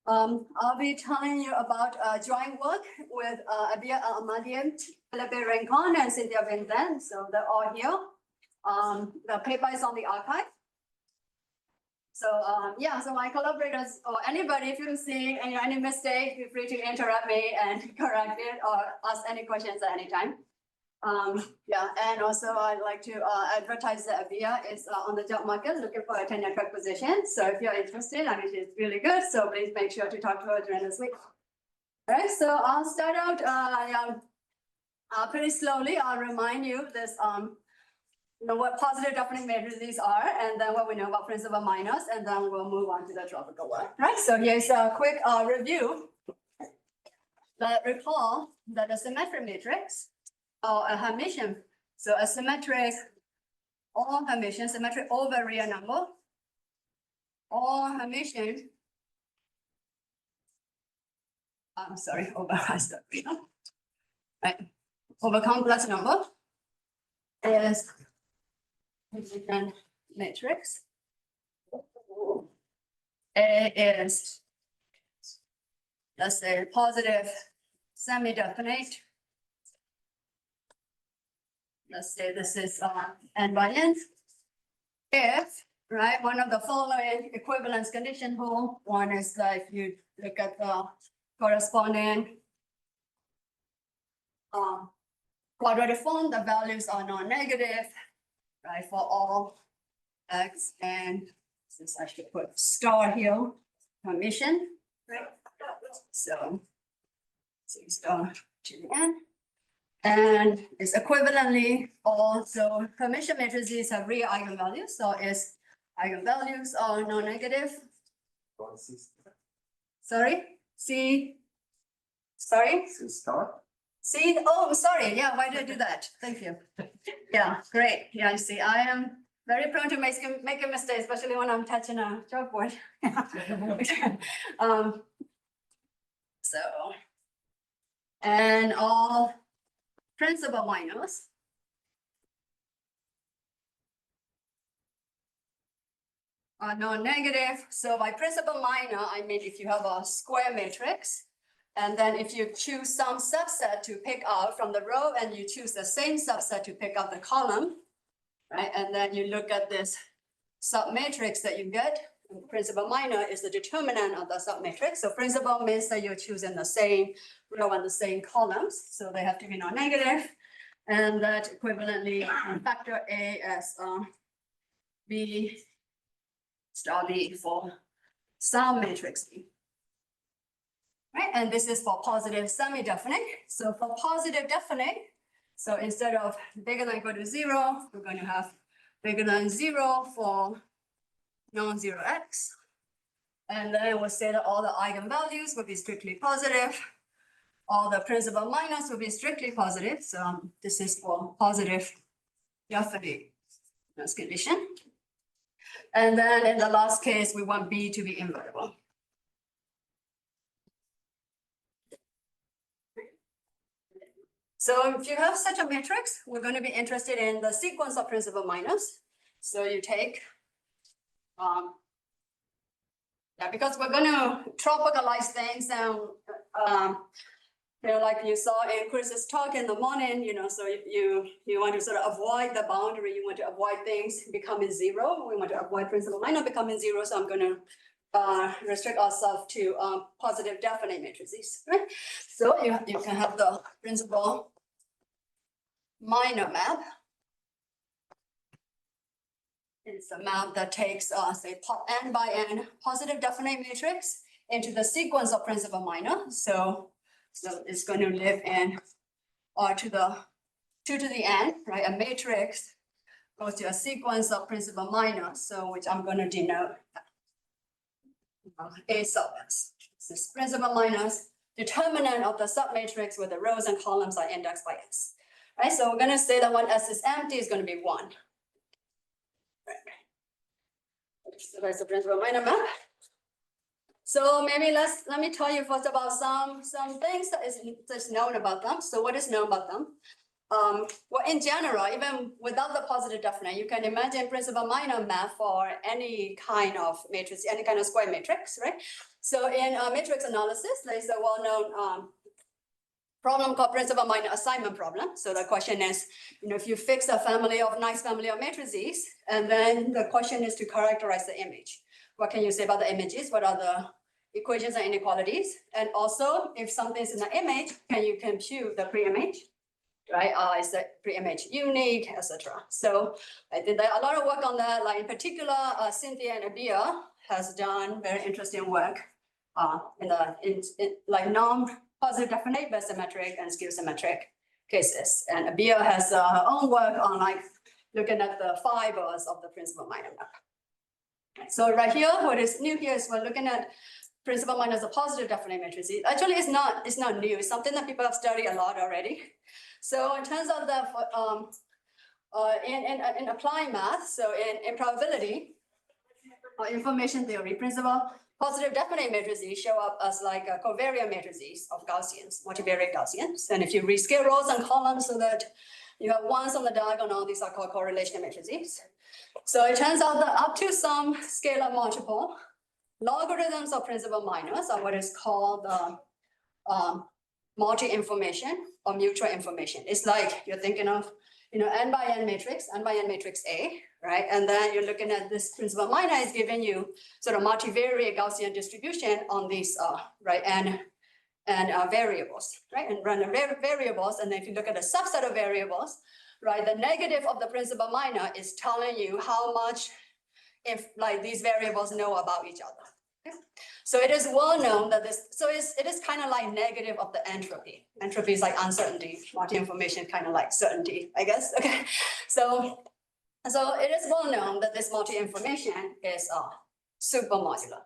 I'll be telling you about joint work with Abia Ahmadian, Philippe Rincon, and Cynthia Vincent. So they're all here. The paper is on the archive. So yeah, so my collaborators or anybody, if you see any mistake, feel free to interrupt me and correct it or ask any questions at any time. Yeah, and also I'd like to advertise that Abia is on the job market looking for a tenure track position. So if you're interested, I mean, it's really good. So please make sure to talk to her during this week. All right, so I'll start out pretty slowly. I'll remind you this, what positive definite matrices are, and then what we know about principal minors, and then we'll move on to the tropical one. Right, so here's a quick review. Recall that a symmetric matrix or a Hermitian, so a symmetric or Hermitian, symmetric over real number, or Hermitian, I'm sorry, over right, over complex number is Hermitian matrix. A is, let's say, positive semi-definite. Let's say this is n by n. If, right, one of the following equivalence condition hold, one is that if you look at the corresponding quadratic form, the values are non-negative, right, for all x, and since I should put star here, Hermitian, right? So star to the n. And it's equivalently also Hermitian matrices have real eigenvalues. So its eigenvalues are non-negative. Sorry, C. Sorry. C star. C. Oh, sorry. Yeah, why did I do that? Thank you. Yeah, great. Yeah, you see, I am very prone to make a mistake, especially when I'm touching a chalkboard. So, and all principal minors are non-negative. So by principal minor, I mean if you have a square matrix, and then if you choose some subset to pick out from the row, and you choose the same subset to pick out the column, right? And then you look at this submatrix that you get. Principal minor is the determinant of the submatrix. So principal means that you're choosing the same row and the same columns. So they have to be non-negative. And that equivalently factor A as B star B for some matrix B. Right, and this is for positive semi-definite. So for positive definite, so instead of bigger than or equal to 0, we're going to have bigger than 0 for non-zero x. And then we'll say that all the eigenvalues will be strictly positive. All the principal minors will be strictly positive. So this is for positive definite condition. And then in the last case, we want B to be invertible. So if you have such a matrix, we're going to be interested in the sequence of principal minors. So you take, yeah, because we're going to tropicalize things, and like you saw in Chris's talk in the morning, so you want to sort of avoid the boundary, you want to avoid things becoming 0. We want to avoid principal minor becoming 0. So I'm going to restrict ourselves to positive definite matrices, right? So you can have the principal minor map. It's a map that takes, say, n by n positive definite matrix into the sequence of principal minor. So it's going to live in R to the 2 to the n, right? A matrix goes to a sequence of principal minor, so which I'm going to denote A sub s. This is principal minors, determinant of the submatrix where the rows and columns are indexed by s. Right? So we're going to say that when s is empty, it's going to be 1. Right. So that's the principal minor map. So maybe let me tell you first about some things that is known about them. So what is known about them? well, in general, even without the positive definite, you can imagine principal minor map for any kind of matrix, any kind of square matrix, right? So in matrix analysis, there's a well-known problem called principal minor assignment problem. So the question is, if you fix a nice family of matrices, and then the question is to characterize the image. What can you say about the images? What are the equations and inequalities? And also, if something is in the image, can you compute the pre-image? Right? Is the pre-image unique, etc. So I did a lot of work on that. Like in particular, Cynthia and Abia has done very interesting work in like non-positive definite but symmetric and skew symmetric cases. And Abia has her own work on like looking at the fibers of the principal minor map. So right here, what is new here is we're looking at principal minor as a positive definite matrices. Actually, it's not new. It's something that people have studied a lot already. So in terms of the in applying math, so in probability or information theory, principal positive definite matrices show up as like covariant matrices of Gaussians, multivariate Gaussians. And if you rescale rows and columns so that you have ones on the diagonal, these are called correlation matrices. So it turns out that up to some scalar multiple, logarithms of principal minors are what is called multi-information or mutual information. It's like you're thinking of, n by n matrix A, right? And then you're looking at this principal minor is giving you sort of multivariate Gaussian distribution on these, right, and variables, right, and random variables. And then if you look at a subset of variables, right, the negative of the principal minor is telling you how much if like these variables know about each other. So it is well known that it is kind of like negative of the entropy. Entropy is like uncertainty, multi-information kind of like certainty, I guess. Okay, so it is well known that this multi-information is supermodular.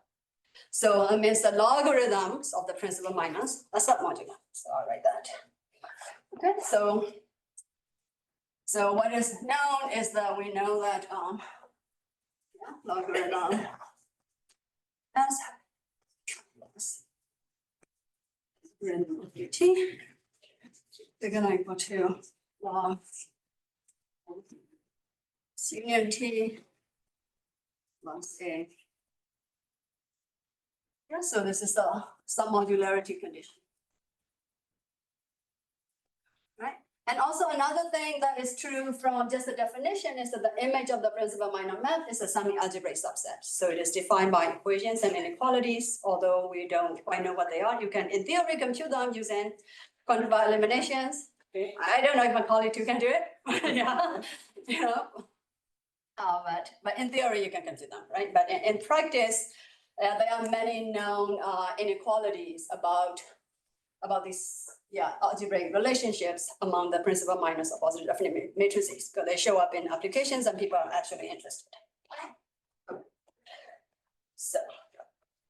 So it means the logarithms of the principal minors are submodular. So I'll write that. Okay, so what is known is that we know that logarithm S random of ut, they're going to equal to log union t plus a. Yeah, so this is the submodularity condition. Right? And also another thing that is true from just the definition is that the image of the principal minor map is a semi-algebraic subset. So it is defined by equations and inequalities, although we don't quite know what they are. You can, in theory, compute them using quantum eliminations. I don't know if my colleague too can do it. Yeah, but in theory, you can compute them, right? But in practice, there are many known inequalities about these algebraic relationships among the principal minors of positive definite matrices, because they show up in applications and people are actually interested. So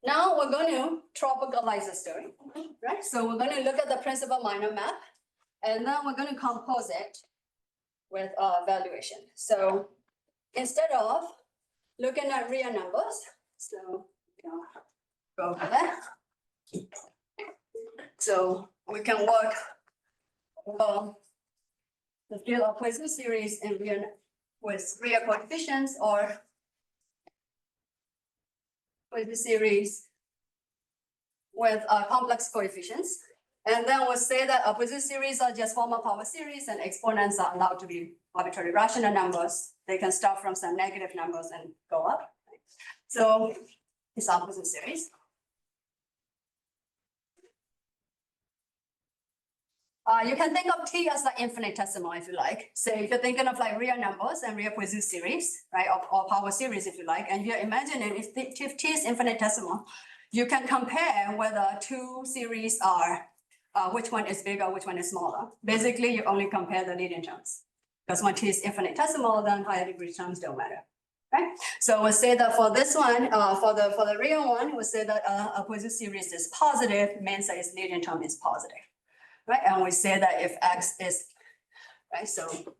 now we're going to tropicalize the story, right? So we're going to look at the principal minor map, and then we're going to compose it with valuation. So instead of looking at real numbers, so go over there. So we can work the field of Poisson series in with real coefficients or Poisson series with complex coefficients. And then we'll say that a Poisson series are just formal power series and exponents are allowed to be arbitrary rational numbers. They can start from some negative numbers and go up. So it's our Poisson series. You can think of T as like infinitesimal if you like. So if you're thinking of like real numbers and real Poisson series, right, or power series if you like, and you're imagining if T is infinitesimal, you can compare whether two series are, which one is bigger, which one is smaller. Basically, you only compare the leading terms. Because when T is infinitesimal, then higher degree terms don't matter. Right? So we'll say that for this one, for the real one, we'll say that a Poisson series is positive, means that its leading term is positive. Right, and we say that if X is, right, so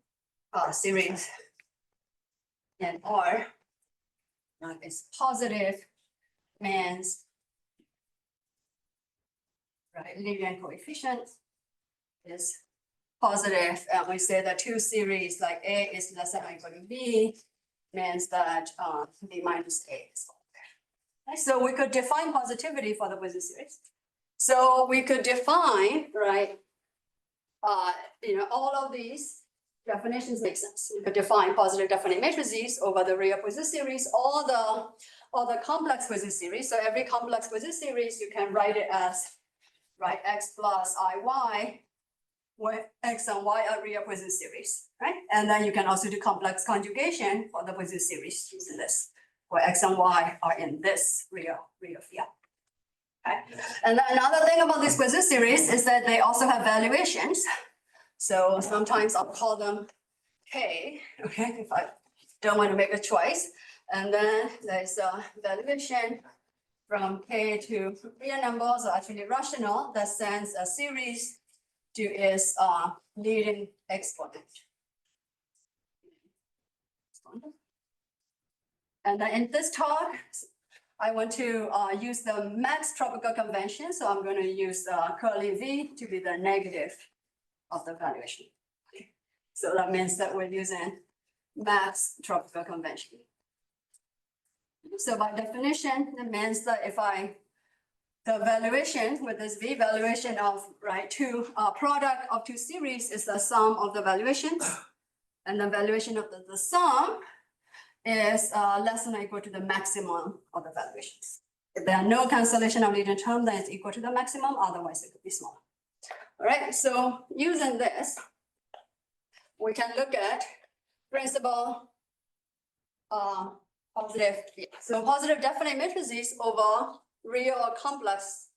series in R is positive, means, right, leading coefficient is positive, and we say the two series like A is less than or equal to B, means that B minus A is over there. So we could define positivity for the Poisson series. So we could define, right, all of these definitions make sense. We could define positive definite matrices over the real Poisson series, all the complex Poisson series. So every complex Poisson series, you can write it as, right, X plus IY, where X and Y are real Poisson series, right? And then you can also do complex conjugation for the Poisson series using this, where X and Y are in this real field. Okay. And then another thing about this Poisson series is that they also have valuations. So sometimes I'll call them K, okay, if I don't want to make a choice. And then there's a valuation from K to real numbers, or actually rational, that sends a series to its leading exponent. And then in this talk, I want to use the max tropical convention. So I'm going to use curly V to be the negative of the valuation. Okay. So that means that we're using max tropical convention. So by definition, it means that if the valuation with this V valuation of, right, two product of two series is the sum of the valuations, and the valuation of the sum is less than or equal to the maximum of the valuations. If there are no cancellation of leading term, then it's equal to the maximum, otherwise it could be smaller. All right, so using this, we can look at principle positive. So positive definite matrices over real or complex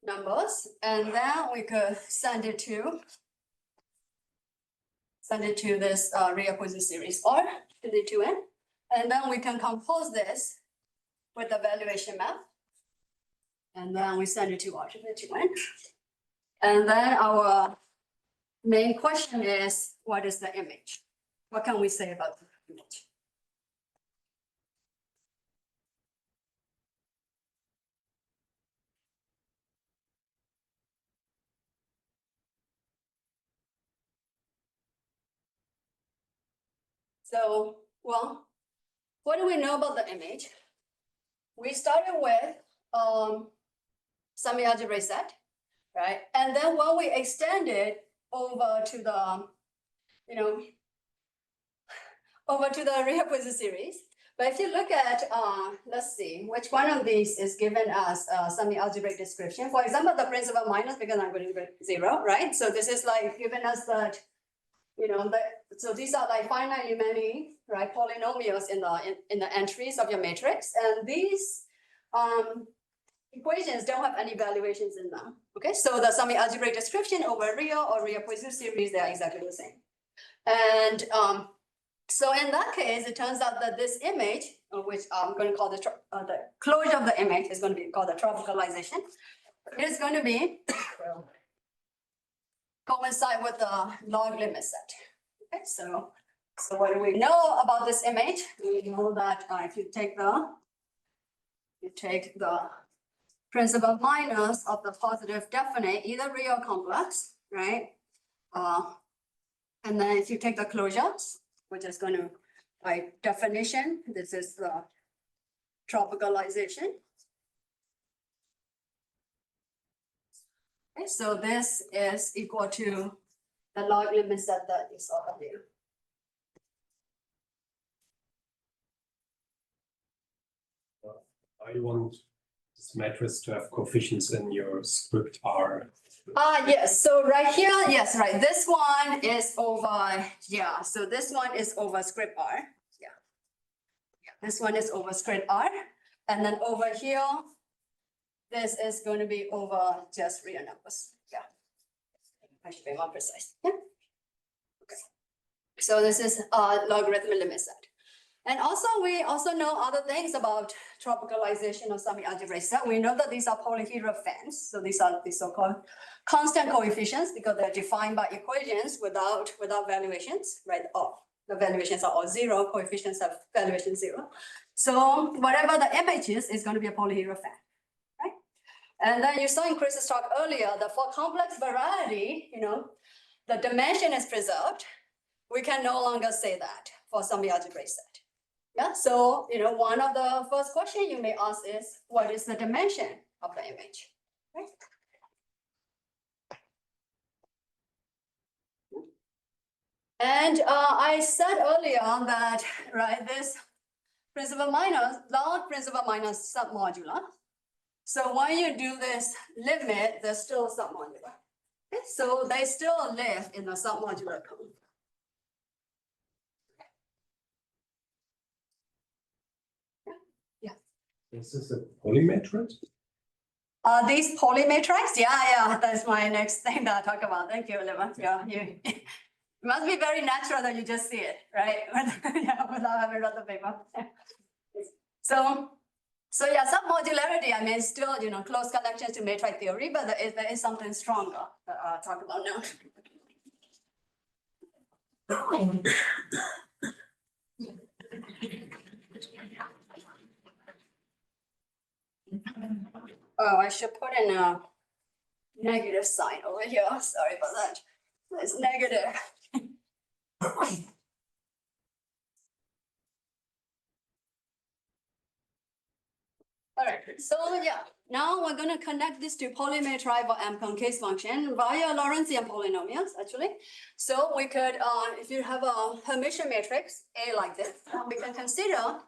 numbers, and then we could send it to this real Poisson series or to the 2n, and then we can compose this with the valuation map, and then we send it to R to the 2n. And then our main question is, what is the image? What can we say about the image? So, well, what do we know about the image? We started with semi-algebraic set, right? And then when we extended over to the, over to the real Poisson series. But if you look at, let's see, which one of these is given as a semi-algebraic description. For example, the principal minus, because I'm going to go 0, right? So this is like given us that, so these are like finitely many, right, polynomials in the entries of your matrix, and these equations don't have any valuations in them. Okay, so the semi-algebraic description over real or real Poisson series, they are exactly the same. And so in that case, it turns out that this image, which I'm going to call the closure of the image, is going to be called the tropicalization. It is going to be coincide with the log limit set. Okay, so what do we know about this image? We know that if you take the principal minus of the positive definite, either real or complex, right? And then if you take the closures, which is going to, by definition, this is the tropicalization. Okay, so this is equal to the log limit set that you saw earlier. I want this matrix to have coefficients in your script R. Yes, so right here, yes, right, this one is over, yeah, so this one is over script R, yeah. This one is over script R, and then over here, this is going to be over just real numbers, yeah. I should be more precise, yeah. Okay. So this is logarithmic limit set. And also, we also know other things about tropicalization of semi-algebraic set. We know that these are polyhedral fans. So these are the so-called constant coefficients because they're defined by equations without valuations, right? Oh, the valuations are all 0, coefficients have valuation 0. So whatever the image is going to be a polyhedral fan, right? And then you saw in Chris's talk earlier that for complex variety, the dimension is preserved, we can no longer say that for some algebraic set. Yeah, so one of the first questions you may ask is, what is the dimension of the image? Right? And I said earlier that, right, this principal minus, log principal minus submodular. So when you do this limit, they're still submodular. Okay, so they still live in the submodular cone. Yeah. This is a polymetrid? These polymatrices, yeah, that's my next thing that I talk about. Thank you, Lemma. Yeah, it must be very natural that you just see it, right? Yeah, without having read the paper. So yeah, submodularity, I mean, still, close connection to matrix theory, but there is something stronger that I'll talk about now. Oh, I should put in a negative sign over here. Sorry about that. It's negative. All right, so yeah, now we're going to connect this to polymetry or M-concave function via Lorentzian polynomials, actually. So we could, if you have a Hermitian matrix, A like this, we can consider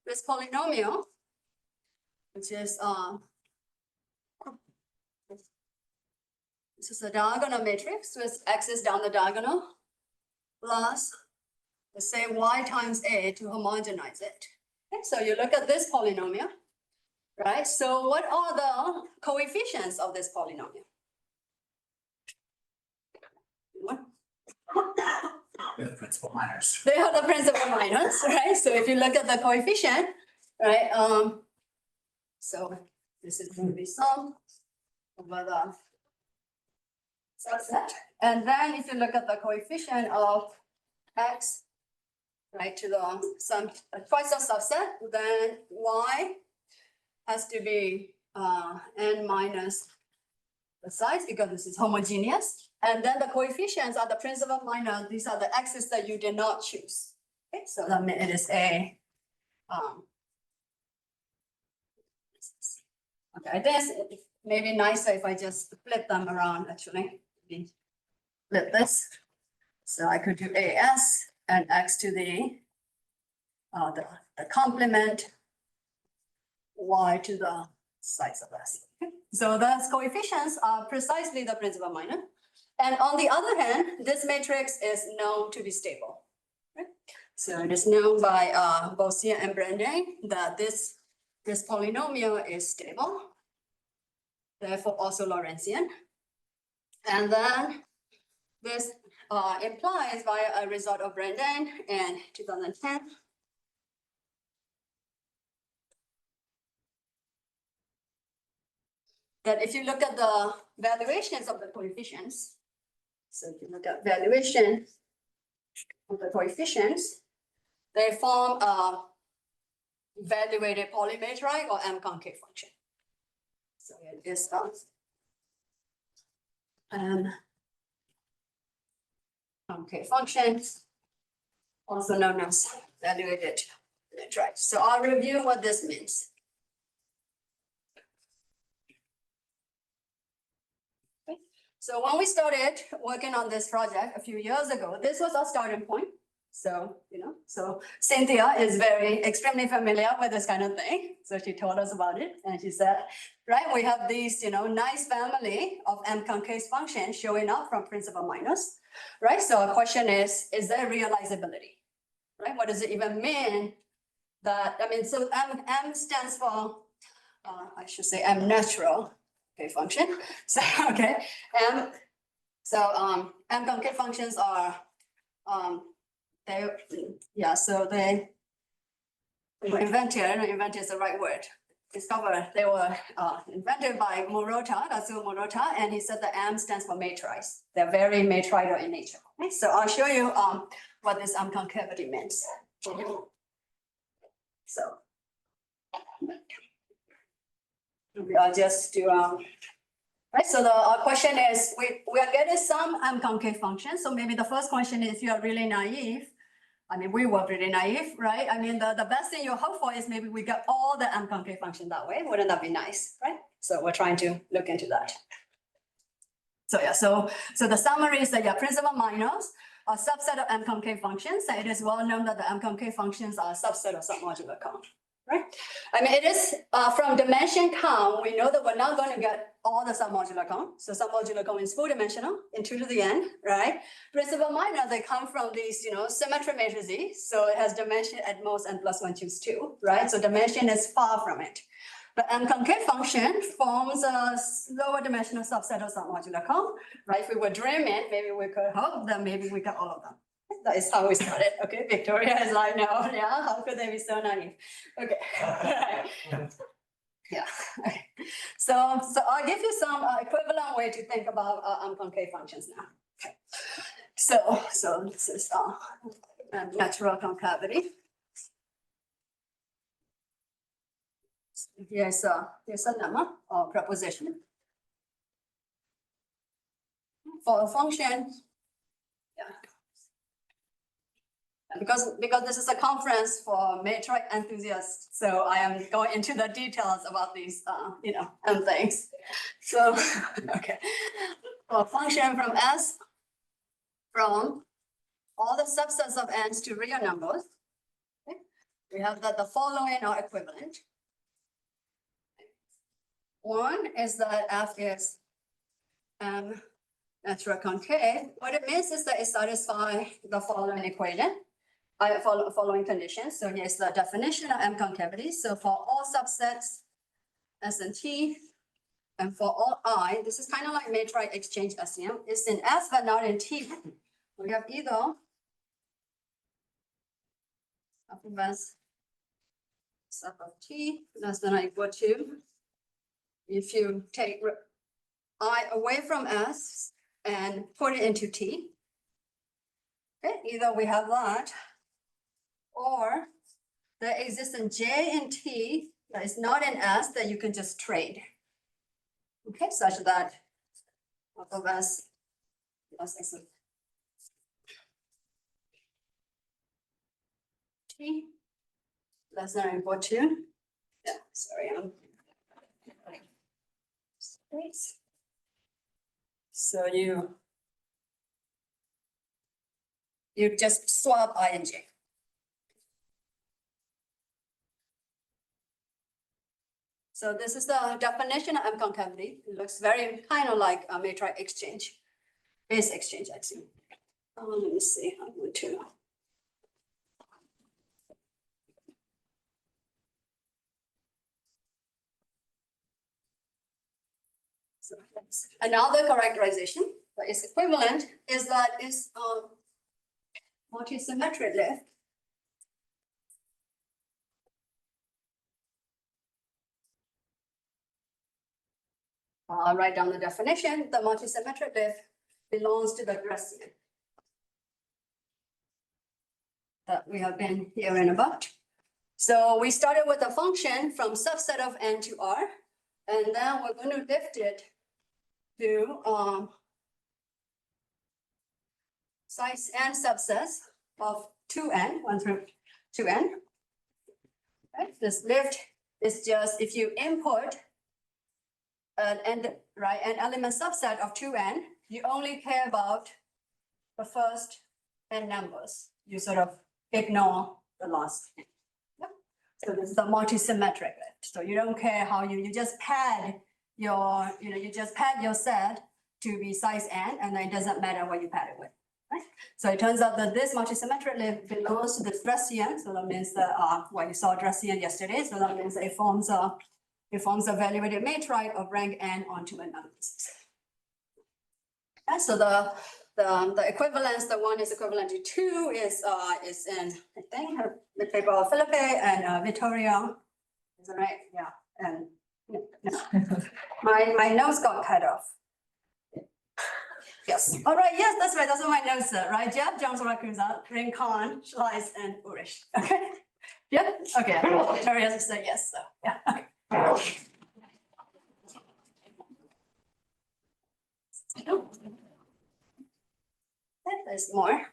this polynomial, which is, this is a diagonal matrix with axis down the diagonal, plus, let's say y times A to homogenize it. Okay, so you look at this polynomial. Right, so what are the coefficients of this polynomial? They're the principal minors. They are the principal minors, right? So if you look at the coefficient, right, so this is going to be sum over the subset. And then if you look at the coefficient of x, right, to the sum, twice the subset, then y has to be n minus the size because this is homogeneous. And then the coefficients are the principal minor. These are the x's that you did not choose. Okay, so that means it is a, okay, this may be nicer if I just flip them around actually. Flip this. So I could do as and x to the complement y to the size of s. Okay? So those coefficients are precisely the principal minor. And on the other hand, this matrix is known to be stable. Right? So it is known by Bossier and Brandon that this polynomial is stable, therefore also Lorentzian. And then this implies via a result of Brandon in 2010. That if you look at the valuations of the coefficients, so if you look at valuation of the coefficients, they form a evaluated polymetric or M-concave function. So it is M-concave functions, also known as evaluated metric. So I'll review what this means. So when we started working on this project a few years ago, this was our starting point. So, so Cynthia is extremely familiar with this kind of thing. So she told us about it and she said, right, we have these, nice family of M-concave functions showing up from principal minors, right? So our question is there realizability, right? What does it even mean that, so M stands for, I should say M natural. Okay, function. So okay, M-concave functions are they were invented. I don't know, invented is the right word. Discovered they were invented by Kazuo Murata, and he said the M stands for matrices. They're very matroidal in nature. Okay, so I'll show you what this M-concavity means. So I'll just do Right, so the question is, we are getting some M-concave functions. So maybe the first question is, if you are really naive, I mean, we were pretty naive, right? I mean, the best thing you hope for is maybe we get all the M-concave function that way. Wouldn't that be nice, right? So we're trying to look into that. So yeah, so the summary is that yeah, principal minors are a subset of M-concave functions. And it is well known that the M-concave functions are a subset of submodular count, right? I mean, it is from dimension count, we know that we're not going to get all the submodular count. So submodular count is full dimensional in 2 to the n, right? Principal minor, they come from these, symmetry matrices. So it has dimension at most n plus 1 choose 2, right? So dimension is far from it. But M-concave function forms a lower dimensional subset of submodular count, right? If we were dreaming, maybe we could hope that maybe we got all of them. That is how we started. Okay, Victoria is like, no, yeah, how could they be so naive? Okay, right. Yeah. Okay. So I'll give you some equivalent way to think about M-concave functions now. Okay. So this is natural concavity. Here's a lemma or proposition for a function. Yeah. Because this is a conference for Matroid enthusiasts, so I am going into the details about these, M things. So, okay, a function from S from all the subsets of n's to real numbers. Okay. We have that the following are equivalent. One is that f is natural concave. What it means is that it satisfies the following equation. Following conditions. So here's the definition of M-concavity. So for all subsets S and T, and for all I, this is kind of like matrix exchange SEM. It's in S but not in T. We have either sub of T less than or equal to. If you take I away from S and put it into T, okay, either we have that, or there exists a J in T that is not in S that you can just trade. Okay, such that f of S plus S of T less than or equal to. Yeah, sorry, so you just swap I and J. So this is the definition of M-concavity. It looks very kind of like a matrix exchange, base exchange actually. Let me see, I'm going to. So that's another characterization that is equivalent is that is multi-symmetric lift. I'll write down the definition. The multi-symmetric lift belongs to the Grassmannian that we have been hearing about. So we started with a function from subset of n to R, and then we're going to lift it to size n subsets of 2n, 1 through 2n. Right? This lift is just if you input an element subset of 2n, you only care about the first n numbers. You sort of ignore the last n. Yep. So this is a multi-symmetric lift. So you don't care how you just pad your, you just pad your set to be size n, and then it doesn't matter what you pad it with. Right? So it turns out that this multi-symmetric lift belongs to the Grassmannian. So that means that well, you saw Grassmannian yesterday. So that means it forms a evaluated matrix of rank n onto another subset. And so the equivalence, the one is equivalent to 2 is in, I think, the paper of Philippe and Victoria. Is that right? Yeah. And no. my notes got cut off. Yes. All right. Yes, that's right. That's what my notes said, right? Jeff, Jones, Rakuza, Rincon, Schleiss, and Urish. Okay. Yeah. Okay. Victoria said yes. So yeah. Okay. is more.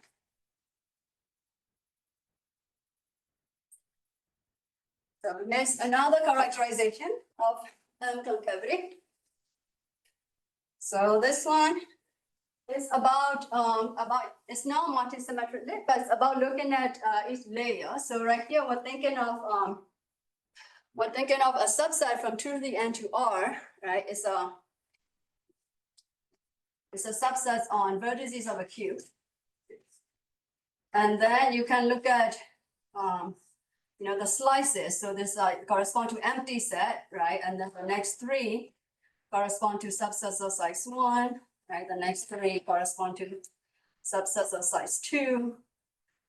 So there's another characterization of M-concavity. So this one is about it's not multisymmetric, but it's about looking at each layer. So right here we're thinking of a subset from 2 to the n to r, right? It's a subset on vertices of a cube. And then you can look at the slices. So this correspond to empty set, right? And then the next 3 correspond to subsets of size 1, right? The next 3 correspond to subsets of size 2,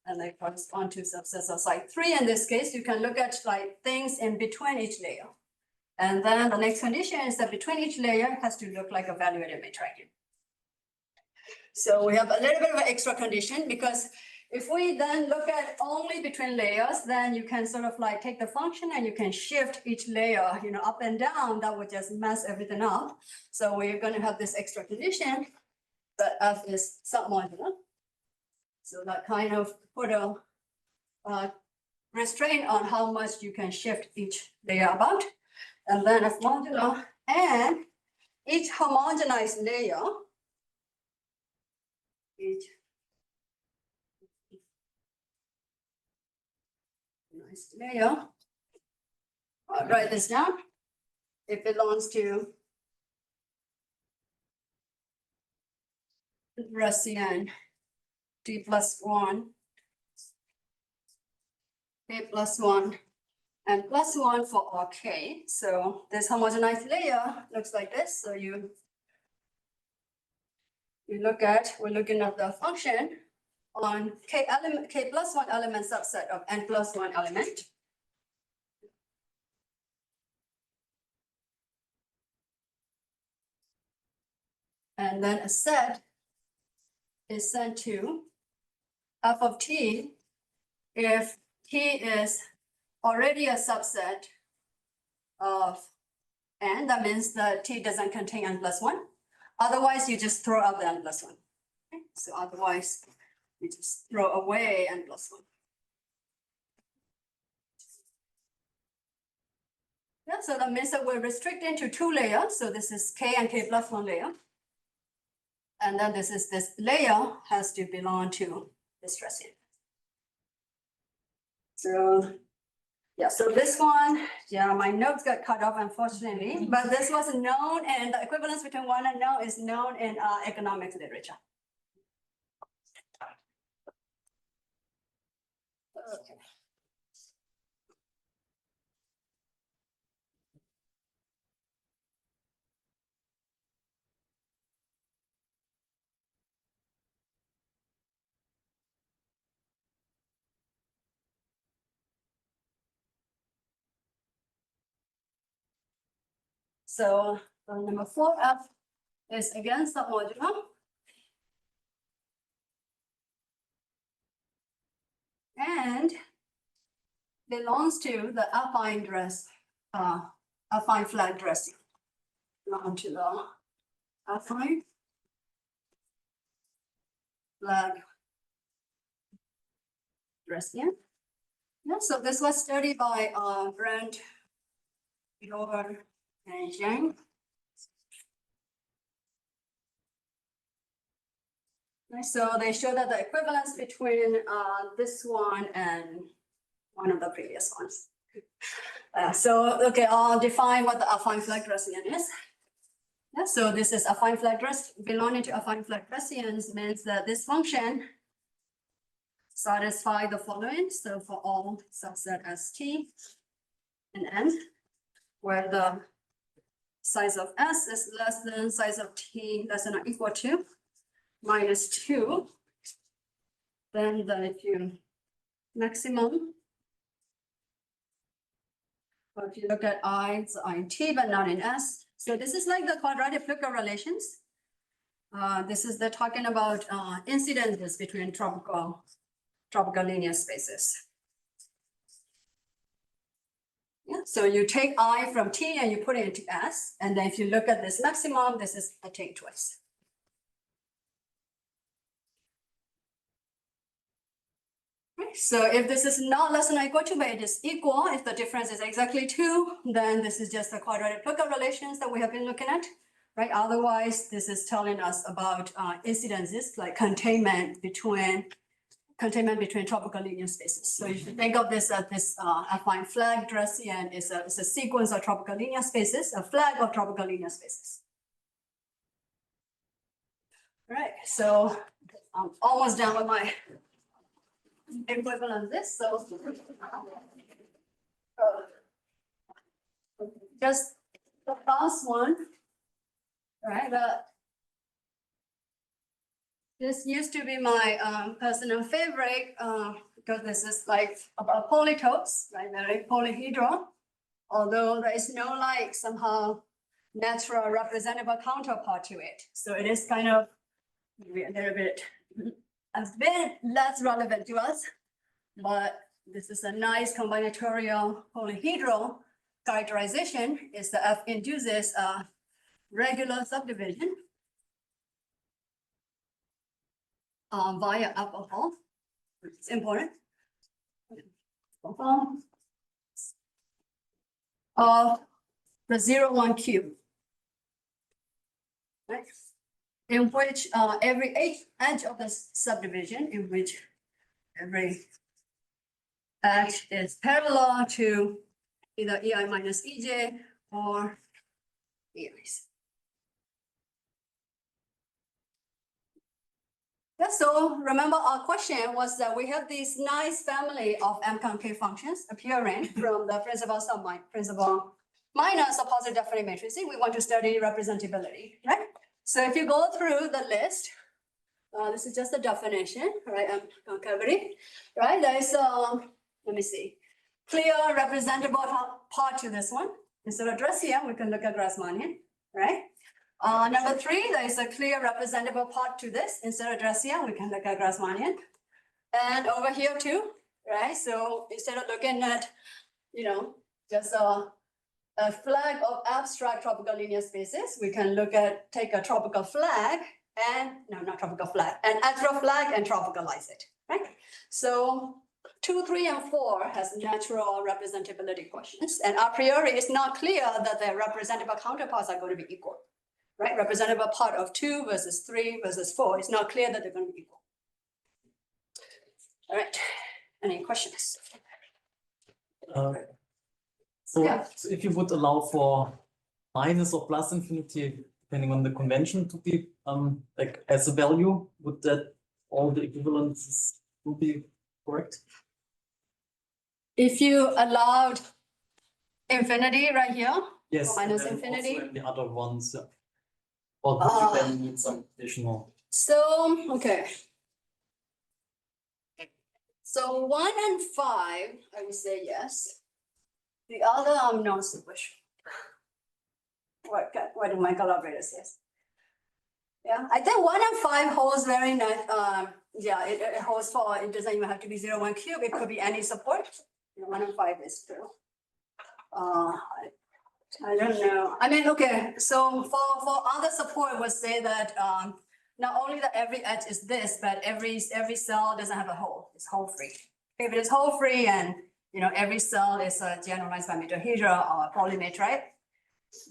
and they correspond to subsets of size 3. In this case, you can look at like things in between each layer. And then the next condition is that between each layer has to look like a evaluated matrix. So we have a little bit of an extra condition, because if we then look at only between layers, then you can sort of like take the function and you can shift each layer, up and down. That would just mess everything up. So we're going to have this extra condition, but F is submodular. So that kind of put a restraint on how much you can shift each layer about. And then F modular, and each homogenized layer, I'll write this down. It belongs to Grassmannian D plus 1, A plus 1, and plus 1 for all k. So this homogenized layer looks like this. So we're looking at the function on k plus 1 element subset of n plus 1 element. And then a set is sent to f of t if t is already a subset of n. That means that t doesn't contain n plus 1. Otherwise, you just throw out the n plus 1. Okay? So otherwise, you just throw away n plus 1. Yeah, so that means that we're restricting to 2 layers. So this is k and k plus 1 layer. And then this layer has to belong to this Rassian. So yeah, so this one, yeah, my notes got cut off, unfortunately, but this was known, and the equivalence between 1 and no is known in economics literature. Okay. So number 4F is again submodular. And belongs to the affine flag dressing. Belong to the affine flag dressing. Yeah, so this was studied by Brent, Yoder, and Zhang. So they show that the equivalence between this one and one of the previous ones. Okay, I'll define what the affine flag Grassmannian is. Yeah, so this is affine flag dress belonging to affine flag Grassmannians means that this function satisfy the following. So for all subset ST and N, where the size of S is less than size of T less than or equal to -2, then if you maximum, or if you look at I, it's I in T, but not in S. So this is like the quadratic fluker relations. This is they're talking about incidences between tropical linear spaces. Yeah, so you take I from T and you put it into S, and then if you look at this maximum, this is a take twice. Okay, so if this is not less than or equal to, but it is equal, if the difference is exactly 2, then this is just the quadratic lookup relations that we have been looking at, right? Otherwise, this is telling us about incidences like containment between tropical linear spaces. So you should think of this as this affine flag. Grassmannian is a sequence of tropical linear spaces, a flag of tropical linear spaces. All right, so I'm almost done with my equivalent this, so just the last one, right? This used to be my personal favorite because this is like about polytopes, right? Very polyhedral. Although there is no like somehow natural representable counterpart to it, so it is kind of maybe a bit less relevant to us. But this is a nice combinatorial polyhedral characterization. Is the F induces a regular subdivision via alcohol, which is important. Of the 0, 1 cube, right? In which every edge of the subdivision, in which every edge is parallel to either EI minus EJ or EIs. Yeah, so remember our question was that we have this nice family of M-concave functions appearing from the principal minus a positive definite matrices. We want to study representability, right? So if you go through the list, this is just a definition, right? M-concavity, right? There is let me see, clear representable part to this one. Instead of Lorentzian, we can look at Grassmannian, right? Number 3, there is a clear representable part to this. Instead of Lorentzian, we can look at Grassmannian. And over here too, right? So instead of looking at, you know, just a flag of abstract tropical linear spaces, we can take a tropical flag and, no, not tropical flag, an actual flag and tropicalize it, right? So 2, 3, and 4 has natural representability questions. And a priori, it's not clear that the representable counterparts are going to be equal, right? Representable part of 2 versus 3 versus 4. It's not clear that they're going to be equal. All right, any questions? So Yeah. if you would allow for minus or plus infinity, depending on the convention, to be like as a value, would that all the equivalences would be correct? If you allowed infinity right here, Yes. minus and then infinity. also in the other ones, yeah. Or would you then need some additional? So, okay. So 1 and 5, I would say yes. The other, I'm not super sure. What do my collaborators say? Yeah, I think 1 and 5 holds very nice. Yeah, it holds for, it doesn't even have to be 0, 1 cube. It could be any support. 1 and 5 is true. I don't know. I mean, okay, so for other support, would say that not only that every edge is this, but every cell doesn't have a hole. It's hole free. If it is hole free and every cell is generalized by matrohedral or polymatroid,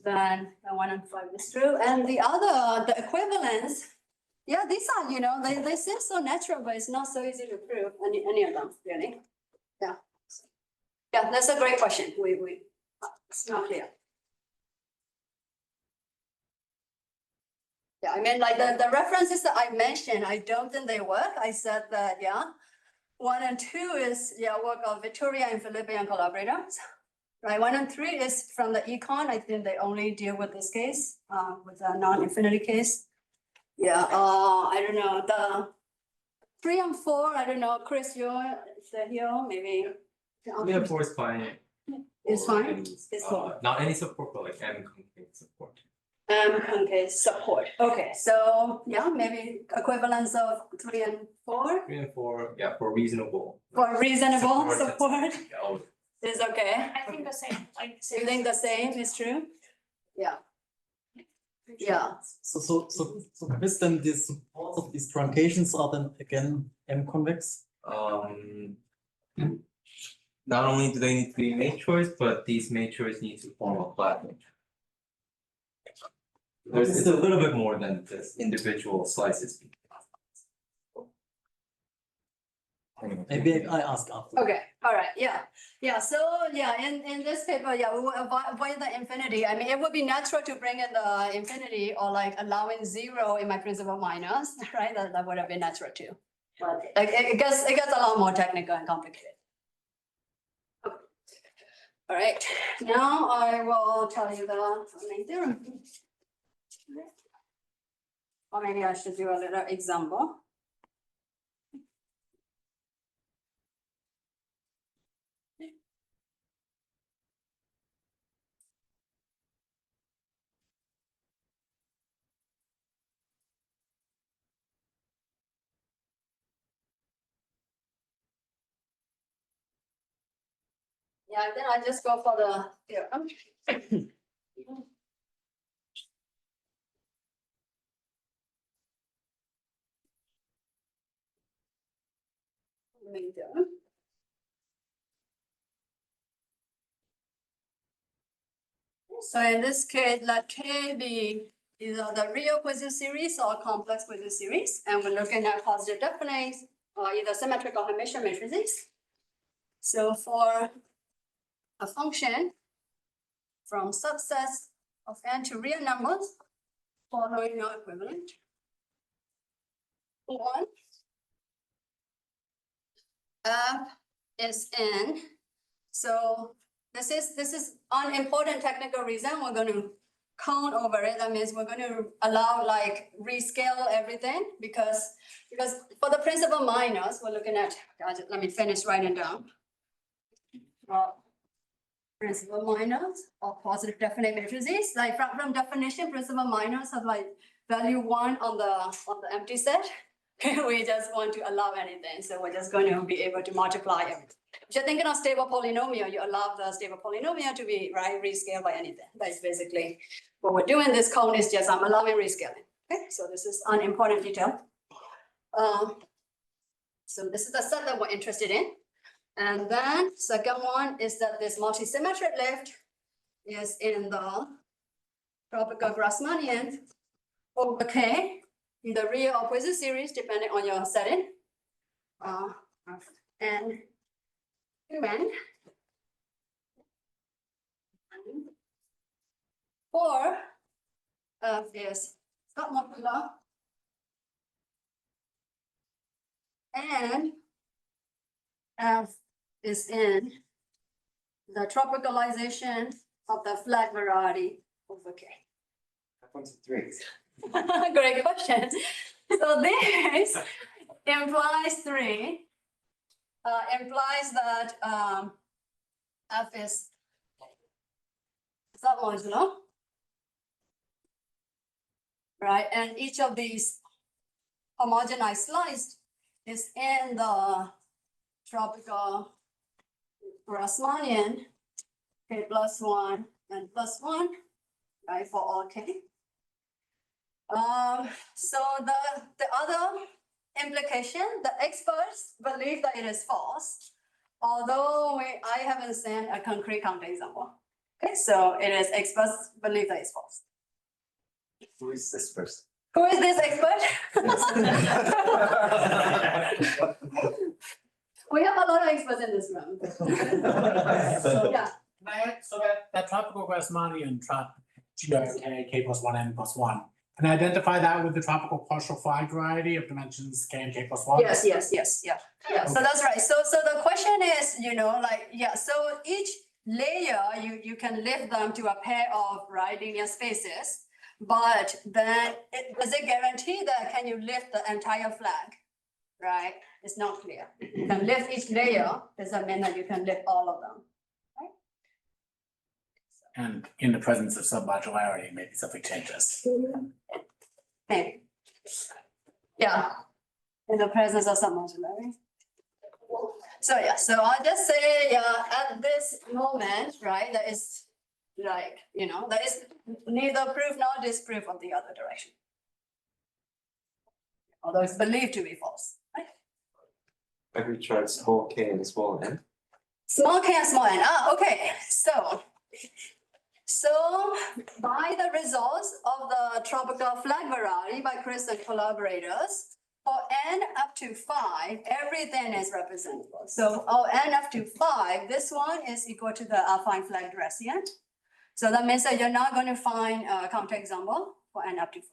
then the 1 and 5 is true. And the other, the equivalence, yeah, these are, they seem so natural, but it's not so easy to prove any of them, really. Yeah. Yeah, that's a great question. It's not clear. Yeah, I mean, like the references that I mentioned, I don't think they work. I said that, yeah. 1 and 2 is, work of Victoria and Philippian collaborators. Right, 1 and 3 is from the econ. I think they only deal with this case, with a non-infinity case. Yeah, I don't know. The 3 and 4, I don't know. Chris, you're here, maybe. 3 and 4 is fine. It's fine. It's not any support, but like M-concave support. M-concave support. Okay, so yeah, maybe equivalence of 3 and 4. 3 and 4, yeah, for reasonable. For reasonable support. Yeah, Is okay. I think the same. You think the same is true? Yeah. Yeah. So this then the supports of these truncations are then again M-convex? Not only do they need to be matroids, but these matroids need to form a flat matrix. It's a little bit more than just individual slices. Maybe I ask after. Okay, all right, yeah, so yeah, in this paper, yeah, we will avoid the infinity. I mean, it would be natural to bring in the infinity or like allowing 0 in my principal minus, right? That would have been natural too. But like it gets a lot more technical and complicated. Okay. All right, now I will tell you the main theorem. Or maybe I should do a little example. Yeah, then I just go for the theorem. Main theorem. So in this case, let K be either the real Poisson series or complex Poisson series, and we're looking at positive definites or either symmetric or Hermitian matrices. So for a function from subsets of n to real numbers, following no equivalent. One, F is n. So this is an important technical reason. We're going to count over it. That means we're going to allow like rescale everything because for the principal minus, we're looking at, let me finish writing down. Principal minus or positive definite matrices. Like from definition, principal minus have like value 1 on the empty set. We just want to allow anything. So we're just going to be able to multiply everything. If you're thinking of stable polynomial, you allow the stable polynomial to be rescaled by anything. That's basically what we're doing. This code is just I'm allowing rescaling. Okay, so this is an important detail. So this is the set that we're interested in. And then second one is that this multisymmetric lift is in the tropical Grassmannian over K, either real or Poisson series, depending on your setting. And when for is submodular and F is in the tropicalization of the flat variety over K. Great question. So this implies 3, implies that F is submodular, right? And each of these homogenized slices is in the tropical Grassmannian K plus 1 and plus 1, right, for all K. So the other implication, the experts believe that it is false, although I haven't seen a concrete counterexample. Okay, so it is experts believe that it's false. Who is this person? Who is this expert? We have a lot of experts in this room. So, yeah. So that tropical Grassmannian K plus 1 n plus 1. Can I identify that with the tropical partial flag variety of dimensions K and K plus 1? Yes, yeah. So that's right. So the question is, so each layer you can lift them to a pair of linear spaces, but then does it guarantee that can you lift the entire flag? Right? It's not clear. You can lift each layer, does that mean that you can lift all of them? Right? And in the presence of submodularity, maybe something changes. Maybe. Yeah. In the presence of submodularity. So yeah, so I'll just say, at this moment, right, there is there is neither proof nor disproof of the other direction. Although it's believed to be false, right? Have you tried small k and small n? Small k and small n. Okay. So by the results of the tropical flag variety by Chris and collaborators, for n up to 5, everything is representable. So n up to 5, this one is equal to the affine flag Grassmannian. So that means that you're not going to find a counterexample for n up to 5.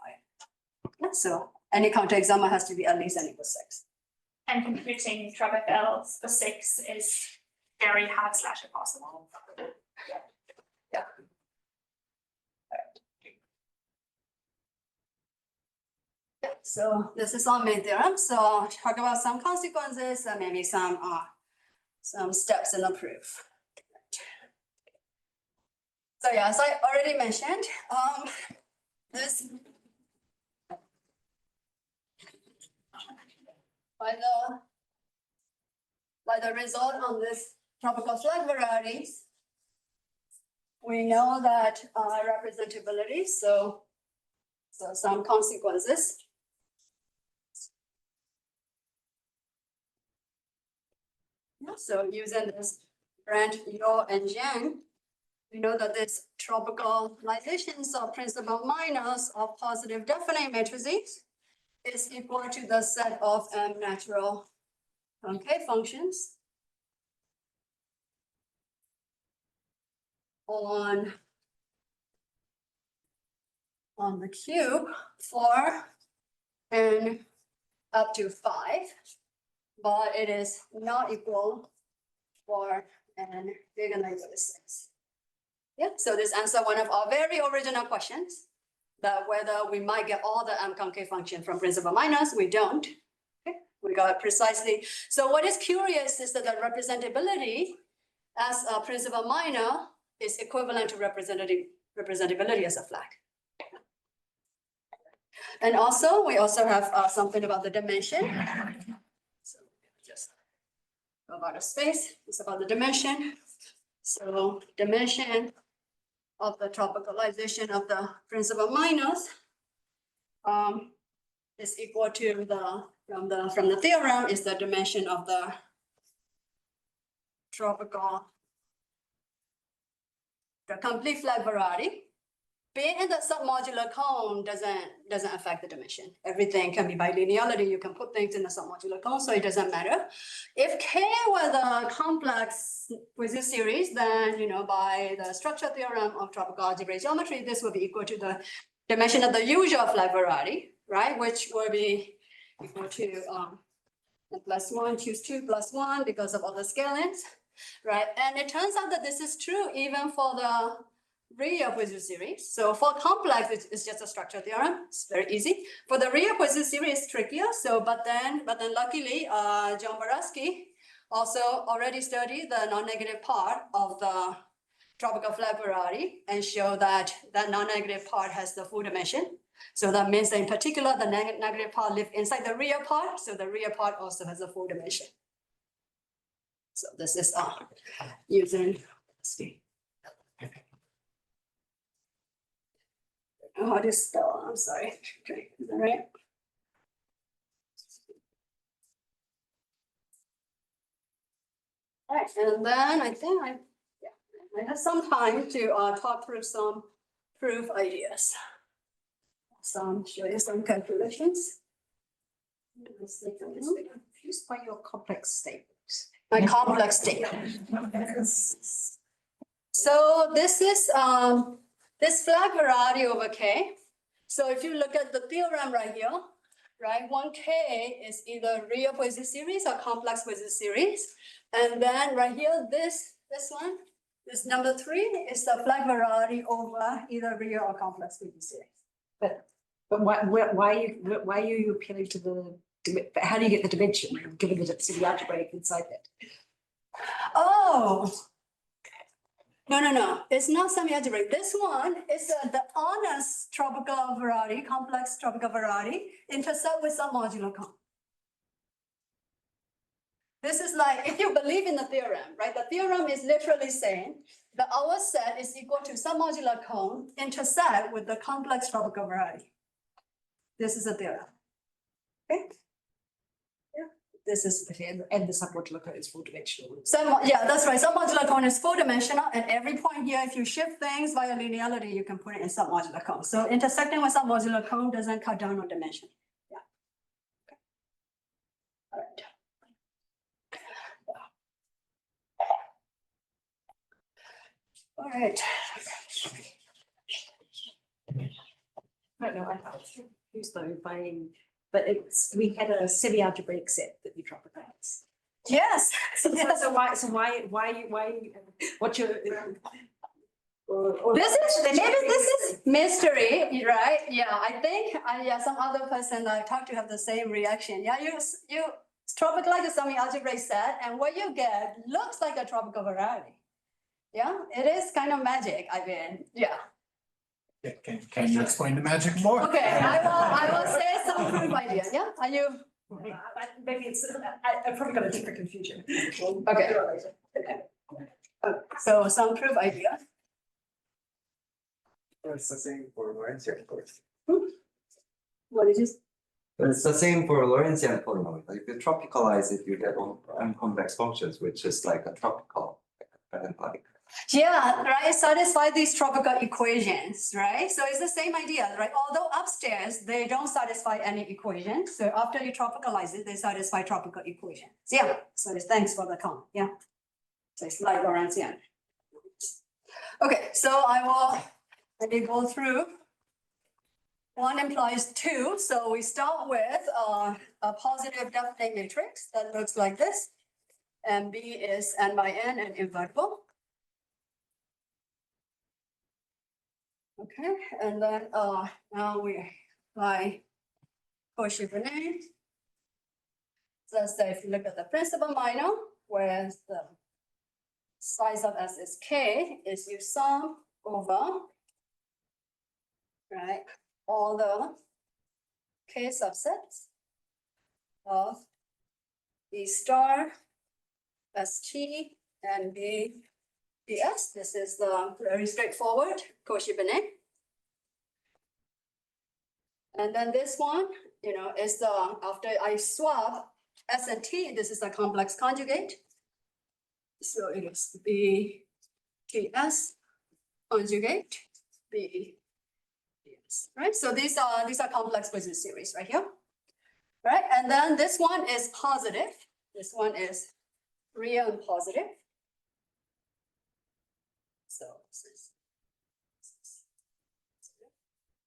Yeah, so any counterexample has to be at least n equals 6. And computing tropicals for 6 is very hard / impossible. Yeah. So this is our main theorem. So I'll talk about some consequences and maybe some steps in the proof. So yeah, as I already mentioned, this by the result on this tropical flag varieties, we know that representability. So some consequences. Yeah, so using this Brent, Yu, and Zhang, we know that this tropicalizations of principal minors of positive definite matrices is equal to the set of M natural concave functions on the cube for n up to 5, but it is not equal for n bigger than equal to 6. Yeah, so this answers one of our very original questions, that whether we might get all the M-concave function from principal minors. We don't. Okay, we got precisely. So what is curious is that the representability as a principal minor is equivalent to representability as a flag. And also, we also have something about the dimension. So just about a space, it's about the dimension. So dimension of the tropicalization of the principal minors is equal to from the theorem is the dimension of the complete flag variety. Being in the submodular cone doesn't affect the dimension. Everything can be by linearity. You can put things in the submodular cone, so it doesn't matter. If K were the complex Poisson series, then by the structure theorem of tropical algebraic geometry, this will be equal to the dimension of the usual flag variety, right? Which will be equal to +1, choose 2 + 1 because of all the scalings, right? And it turns out that this is true even for the real Poisson series. So for complex, it's just a structure theorem. It's very easy. For the real Poisson series, it's trickier. So, but then luckily, John Borowski also already studied the non-negative part of the tropical flag variety and show that non-negative part has the full dimension. So that means that in particular, the negative part lives inside the real part. So the real part also has a full dimension. So this is using. How to spell? I'm sorry. Okay, is that right? All right, and then I think I have some time to talk through some proof ideas. Show you some calculations. I'm confused by your complex statement. My complex statement. So this is this flag variety over K. So if you look at the theorem right here, right, 1K is either real Poisson series or complex Poisson series. And then right here, this one, this number 3 is the flag variety over either real or complex Poisson series. But why are you appealing to the, how do you get the dimension, given that it's the algebraic inside it? Oh. No. It's not semi-algebraic. This one is the honest tropical variety, complex tropical variety, intersect with some modular cone. This is like, if you believe in the theorem, right? The theorem is literally saying that our set is equal to some modular cone intersect with the complex tropical variety. This is a theorem. Okay? Yeah. this is, and the submodular cone is 4-dimensional. Yeah, that's right. Submodular cone is 4-dimensional, and every point here, if you shift things via linearity, you can put it in submodular cone. So intersecting with submodular cone doesn't cut down on dimension. Yeah. Okay. All right. All right. I don't know, I used though buying, but we had a semi-algebraic set that we tropicalize. Yes. So why, what's your? This is mystery, right? Yeah, I think, yeah, some other person I talked to have the same reaction. Yeah, you tropicalize a semi-algebraic set, and what you get looks like a tropical variety. Yeah, it is kind of magic, I mean, yeah. Can you explain the magic more? Okay, I will say some proof idea, yeah? Are you? Maybe it's, I probably got a different confusion. Okay. So some proof idea. It's the same for Lorentzian, of course. What is this? It's the same for Lorentzian polynomial. If you tropicalize it, you get M-convex functions, which is like a tropical, like. Yeah, right, satisfy these tropical equations, right? So it's the same idea, right? Although upstairs, they don't satisfy any equation. So after you tropicalize it, they satisfy tropical equations. Yeah, so thanks for the comment, yeah. So it's like Lorentzian. Okay, so let me go through. 1 implies 2, so we start with a positive definite matrix that looks like this. And B is n by n and invertible. Okay, and then now we apply Cauchy-Bonnet. So if you look at the principal minor, where the size of S is K, is you sum over, right, all the K subsets of B star, ST, and B. Yes, this is the very straightforward Cauchy-Bonnet. And then this one, is the, after I swap S and T, this is the complex conjugate. So it is B TS conjugate B TS, right? So these are complex business series right here, right? And then this one is positive. This one is real and positive. So this is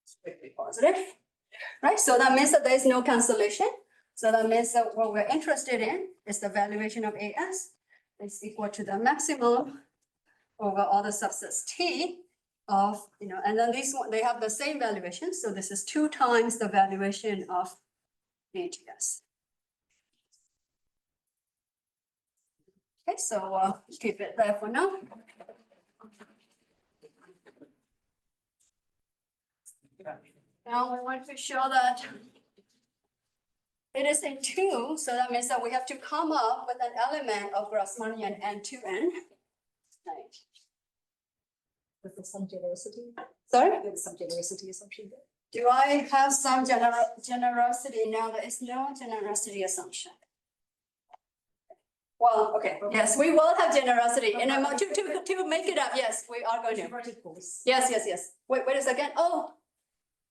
strictly positive, right? So that means that there is no cancellation. So that means that what we're interested in is the valuation of AS is equal to the maximum over all the subsets T of, and then these one, they have the same valuation. So this is 2 times the valuation of ATS. Okay, so keep it there for now. Now we want to show that it is in 2, so that means that we have to come up with an element of Grassmannian N2N. Right. With some generosity. Sorry? With some generosity assumption there. Do I have some generosity? Now there is no generosity assumption. Well, okay, yes, we will have generosity in a to make it up. Yes, we are going to. Yes. Wait a second. Oh,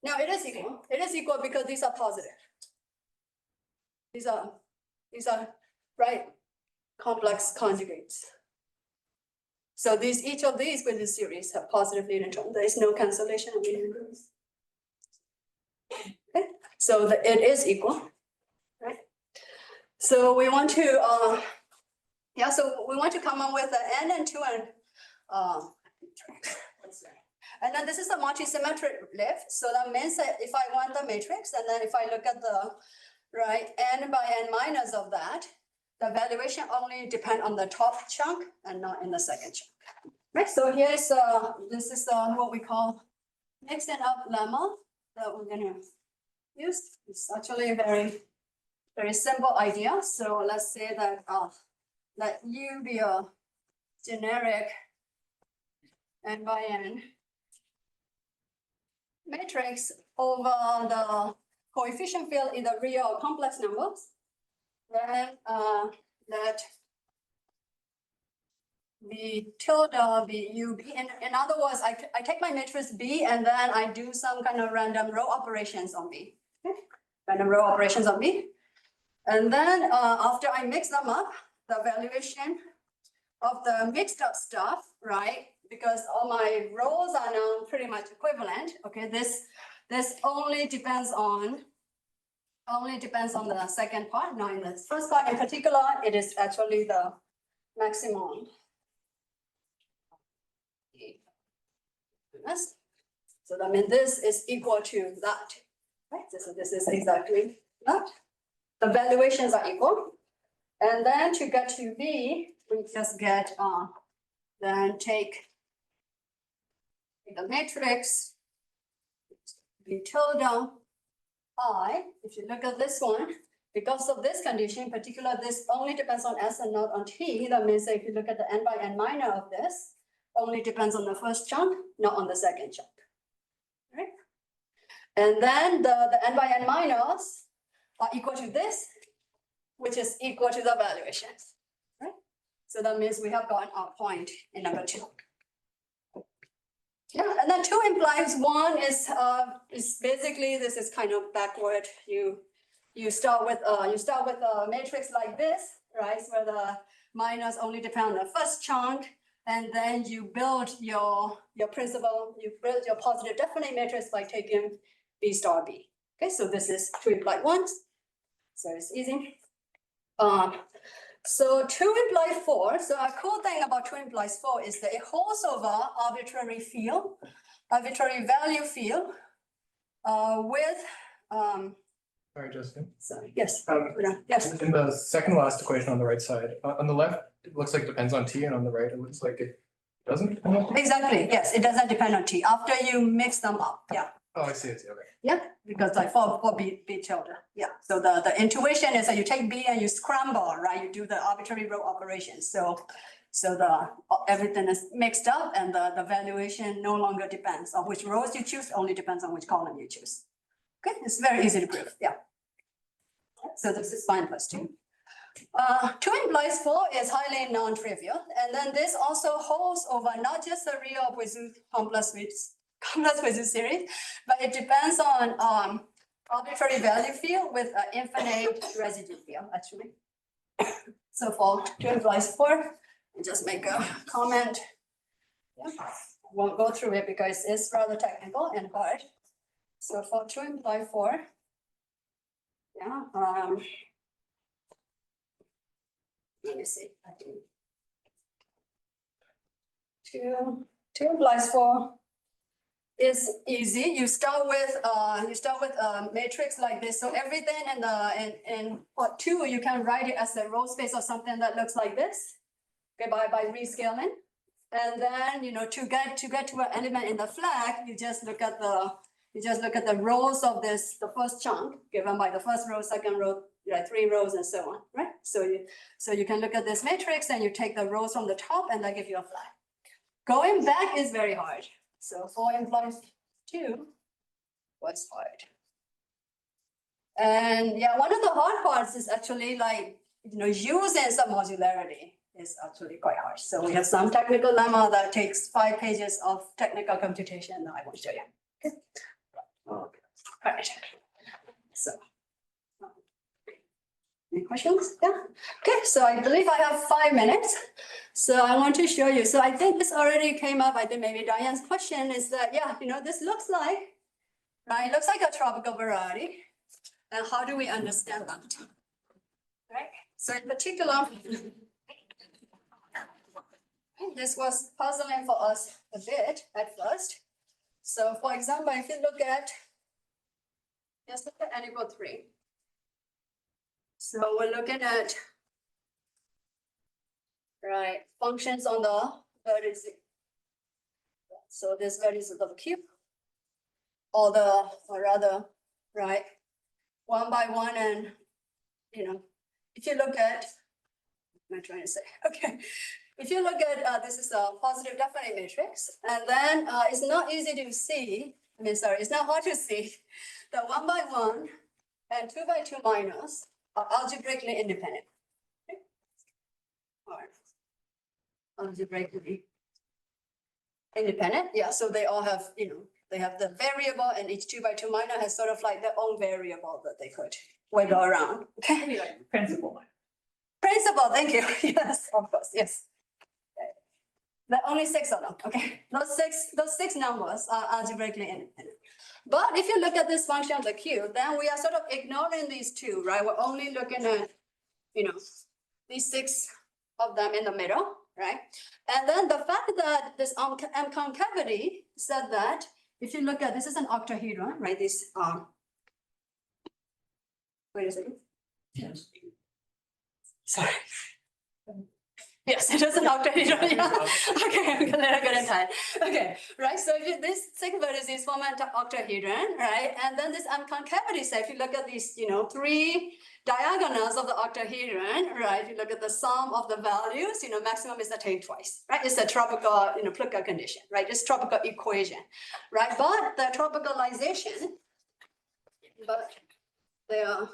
no, it is equal. It is equal because these are positive. These are right complex conjugates. So each of these with this series have positive leading term. There is no cancellation of leading terms. Okay, so it is equal, right? So we want to so we want to come up with an N and 2N. And then this is a multi-symmetric lift. So that means that if I want the matrix, and then if I look at the n by n minus of that, the valuation only depend on the top chunk and not in the second chunk. Right. So here's this is what we call mixing up lemma that we're going to use. It's actually a very, very simple idea. So let's say that let U be a generic n by n matrix over the coefficient field in the real complex numbers. then let B tilde be UB. In other words, I take my matrix B and then I do some kind of random row operations on B. Okay? Random row operations on B. And then after I mix them up, the valuation of the mixed up stuff, right? Because all my rows are now pretty much equivalent. Okay, this only depends on the second part. Now in the first part in particular, it is actually the maximum. So that means this is equal to that, right? So this is exactly that. The valuations are equal. And then to get to B, we just get, then take the matrix, B tilde I. If you look at this one, because of this condition, in particular, this only depends on S and not on T. That means if you look at the n by n minor of this, only depends on the first chunk, not on the second chunk, right? And then the n by n minors are equal to this, which is equal to the valuations, right? So that means we have gotten our point in number 2. Yeah, and then 2 implies 1 is basically, this is kind of backward. You start with a matrix like this, right? Where the minors only depend on the first chunk, and then you build your principal, you build your positive definite matrix by taking B star B. Okay, so this is 2 implied 1s, so it's easy. So 2 implies 4. So a cool thing about 2 implies 4 is that it holds over arbitrary field, arbitrary value field, with Sorry, Justin. sorry, yes, yes. In the second last equation on the right side, on the left, it looks like it depends on t, and on the right, it looks like it doesn't depend on t. Exactly, yes, it doesn't depend on T. After you mix them up, yeah. Oh, I see, okay. Yeah, because like for B tilde, yeah. So the intuition is that you take B and you scramble, right? You do the arbitrary row operations. So everything is mixed up and the valuation no longer depends on which rows you choose, only depends on which column you choose. Okay, it's very easy to prove, yeah. So this is fine plus 2. 2 implies 4 is highly non-trivial. And then this also holds over not just the real Poisson complex Poisson series, but it depends on arbitrary value field with an infinite residue field, actually. So for 2 implies 4, I just make a comment. Yeah. Won't go through it because it's rather technical and hard. So for 2 implies 4, yeah. Let me see. 2 implies 4 is easy. You start with a matrix like this. So everything in part 2, you can write it as a row space or something that looks like this. Okay, by rescaling. And then to get to an element in the flag, you just look at the rows of this, the first chunk given by the first row, second row, 3 rows and so on, right? So you can look at this matrix and you take the rows from the top and that gives you a flag. Going back is very hard. So 4 implies 2 was hard. And yeah, one of the hard parts is actually using submodularity is actually quite hard. So we have some technical lemma that takes 5 pages of technical computation that I won't show you. Okay. All right. So any questions? Yeah. Okay, so I believe I have 5 minutes. So I want to show you. So I think this already came up. I think maybe Diane's question is that, yeah, this looks like, right? It looks like a tropical variety. And how do we understand that? Right? So in particular, this was puzzling for us a bit at first. So for example, if you look at, just look at n equal 3. So we're looking at, right, functions on the vertex. So this vertex of the cube, or rather, right, 1 by 1, and if you look at, what am I trying to say? Okay, if you look at this is a positive definite matrix, and then it's not easy to see. It's not hard to see that 1 by 1 and 2 by 2 minus are algebraically independent. Okay? Or algebraically independent, yeah, so they all have, they have the variable, and each 2 by 2 minor has sort of like their own variable that they could wiggle around, okay? Principle. Principle, thank you, yes, of course, yes. There are only 6 of them, okay? Those six numbers are algebraically independent. But if you look at this function of the Q, then we are sort of ignoring these two, right? We're only looking at, these 6 of them in the middle, right? And then the fact that this M-concavity said that, if you look at, this is an octahedron, right? This, wait a second. Yes. Sorry. Yes, it is an octahedron, yeah. Okay, I'm gonna get it tight. Okay, right, so if you, this 6 vertices form an octahedron, right? And then this M-concavity, so if you look at these, 3 diagonals of the octahedron, right? If you look at the sum of the values, maximum is attained twice, right? It's a tropical, Plücke condition, right? It's tropical equation, right? But the tropicalization, but their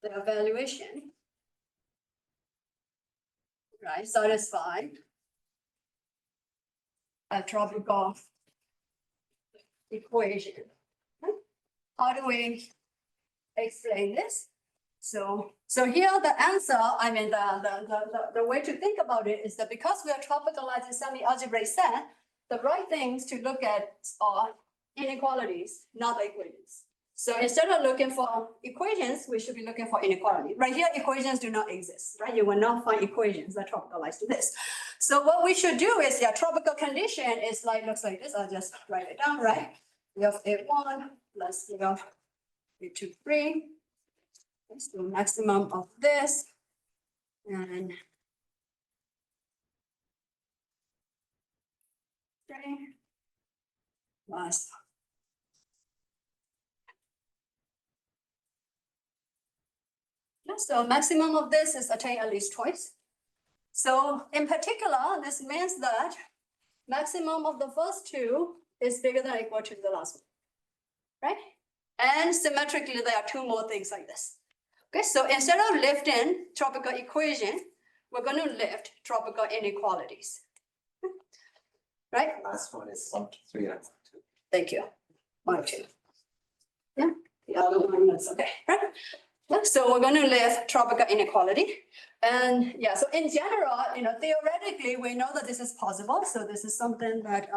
evaluation, right, satisfy a tropical equation. How do we explain this? So here the answer, I mean, the way to think about it is that because we are tropicalizing semi-algebraic set, the right things to look at are inequalities, not equations. So instead of looking for equations, we should be looking for inequality. Right here, equations do not exist, right? You will not find equations that tropicalize to this. So what we should do is, tropical condition is looks like this. I'll just write it down, right? We have A1 plus we have A2, 3. That's the maximum of this. And 3 plus so maximum of this is attained at least twice. So in particular, this means that maximum of the first 2 is bigger than or equal to the last one, right? And symmetrically, there are 2 more things like this. Okay, so instead of lifting tropical equation, we're going to lift tropical inequalities, right? Last one is 1, 2, 3, and 1, 2. Thank you. 1, 2. Yeah, the other one is okay, right? Yeah, so we're going to lift tropical inequality. And yeah, so in general, theoretically, we know that this is possible. So this is something that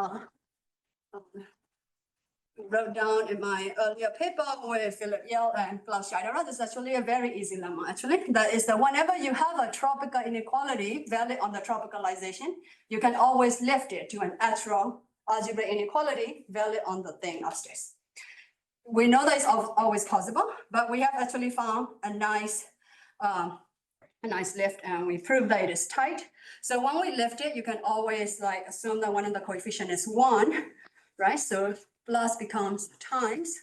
wrote down in my earlier paper with Philip Yale and Klaus Scheiderer. This is actually a very easy lemma, actually. That is that whenever you have a tropical inequality valid on the tropicalization, you can always lift it to an actual algebraic inequality valid on the thing upstairs. We know that it's always possible, but we have actually found a nice lift, and we prove that it is tight. So when we lift it, you can always assume that one of the coefficient is 1, right? So plus becomes times,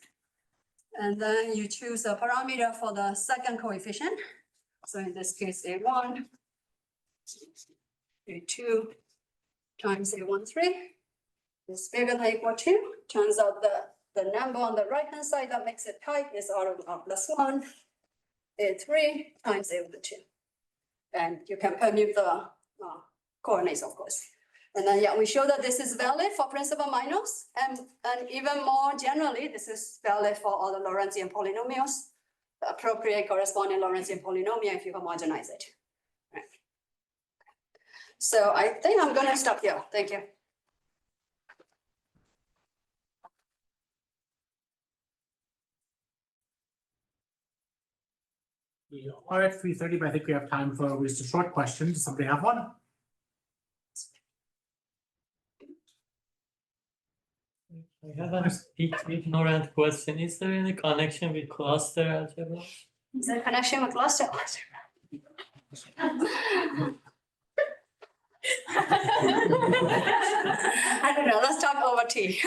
and then you choose a parameter for the second coefficient. So in this case, A1, A2 times A13 is bigger than or equal to. Turns out that the number on the right-hand side that makes it tight is R of R plus 1, A3 times A2. And you can permute the coordinates, of course. And then, we show that this is valid for principal minors. And even more generally, this is valid for all the Lorentzian polynomials, the appropriate corresponding Lorentzian polynomial if you homogenize it. Right. So I think I'm going to stop here. Thank you. We are at 3:30, but I think we have time for just a short question. Does somebody have one? I have an ignorant question. Is there any connection with cluster algebra? Is there a connection with cluster? I don't know. Let's talk over tea.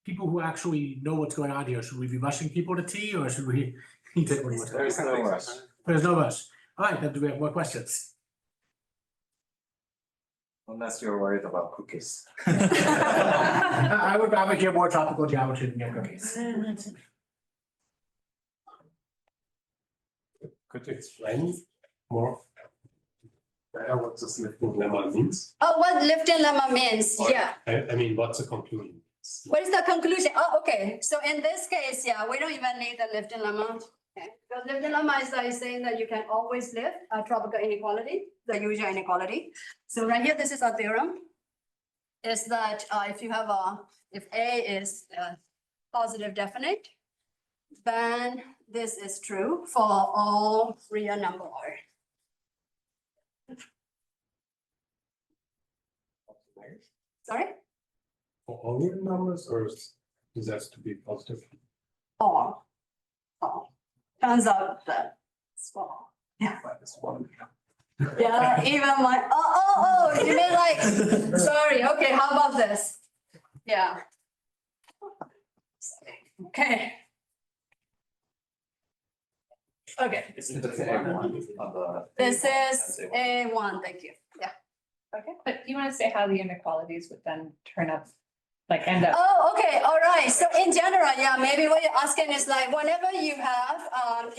People who actually know what's going on here, should we be rushing people to tea, or should we take one more time? There is no rush. There's no rush. All right, then do we have more questions? Unless you're worried about cookies. I would rather hear more tropical geometry than get cookies. Could you explain more what this lifting lemma means? Oh, what lifting lemma means, Or, yeah. I mean, what's the conclusion? What is the conclusion? Oh, okay. So in this case, yeah, we don't even need the lifting lemma. Okay. Because lifting lemma is like saying that you can always lift a tropical inequality, the usual inequality. So right here, this is our theorem. Is that if you have if A is positive definite, then this is true for all real number R. Sorry? For all real numbers, or does that to be positive? All. Turns out that it's all. Minus one. Yeah, even my, you mean like, sorry, okay, how about this? Yeah. Okay. Okay, That's A1 on the. this is A1, thank you, yeah. Okay. But do you want to say how the inequalities would then turn up, like end up? Oh, okay, all right, so in general, yeah, maybe what you're asking is like, whenever you have a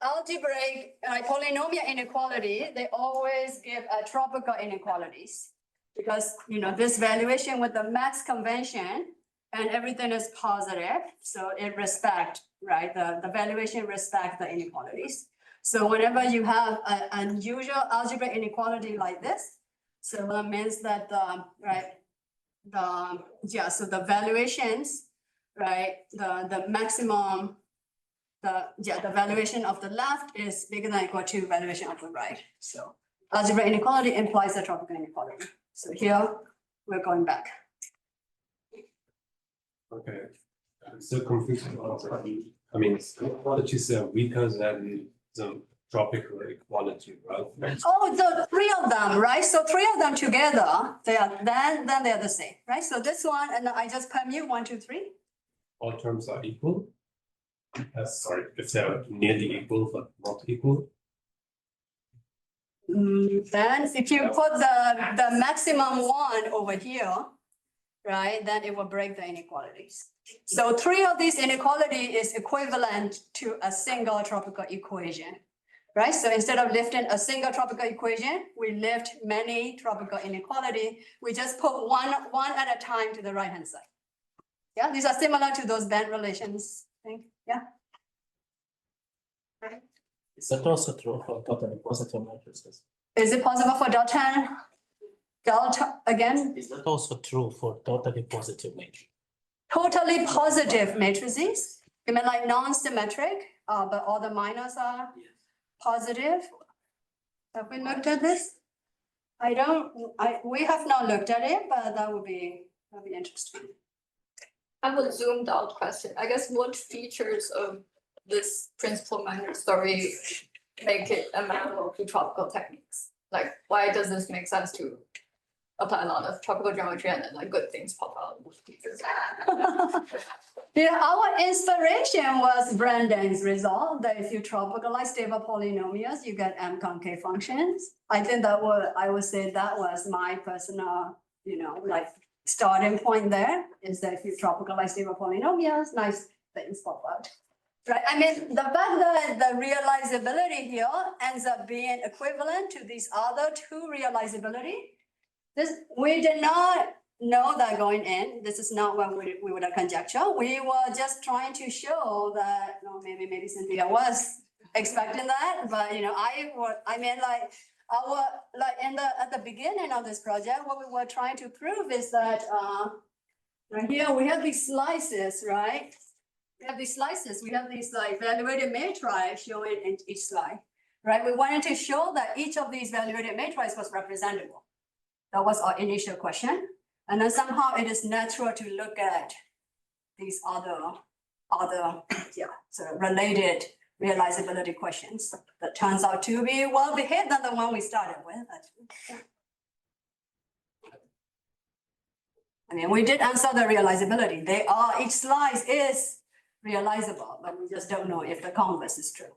algebraic polynomial inequality, they always give tropical inequalities. Because, you know, this valuation with the max convention and everything is positive, so it respect, right, the valuation respect the inequalities. So whenever you have an unusual algebraic inequality like this, so that means that so the valuations, right, the maximum, the valuation of the left is bigger than or equal to valuation of the right. So algebraic inequality implies a tropical inequality. So here we're going back. Okay. I'm still confused about I mean, inequalities are weaker than the tropical equality, right? Oh, the three of them, right? So three of them together, then they are the same, right? So this one, and I just permute 1, 2, 3. All terms are equal. Sorry, if they're nearly equal but not equal. Then if you put the maximum one over here, right, then it will break the inequalities. So 3 of these inequality is equivalent to a single tropical equation, right? So instead of lifting a single tropical equation, we lift many tropical inequality. We just put one at a time to the right-hand side. Yeah, these are similar to those band relations thing. Yeah. Is that also true for totally positive matrices? Is it possible for delta again? Is that also true for totally positive matrices? Totally positive matrices? You mean like non-symmetric, but all the minors are positive? Have we looked at this? We have not looked at it, but that'd be interesting. I have a zoomed out question. I guess what features of this principal minor story make it amenable to tropical techniques? Like, why does this make sense to apply a lot of tropical geometry and then like good things pop out? Yeah, our inspiration was Brandon's result that if you tropicalize stable polynomials, you get M-concave functions. I think I would say that was my personal, like starting point there, is that if you tropicalize stable polynomials, nice things pop out. Right, I mean, the fact that the realizability here ends up being equivalent to these other 2 realizability, we did not know that going in. This is not what we would have conjectured. We were just trying to show that, maybe Cynthia was expecting that, but at the beginning of this project, what we were trying to prove is that right here we have these slices, right? We have these slices, we have these like valuated matrices showing in each slide, right? We wanted to show that each of these valuated matrices was representable. That was our initial question. And then somehow it is natural to look at these other sort of related realizability questions that turns out to be well behaved than the one we started with. I mean, we did answer the realizability. Each slice is realizable, but we just don't know if the converse is true.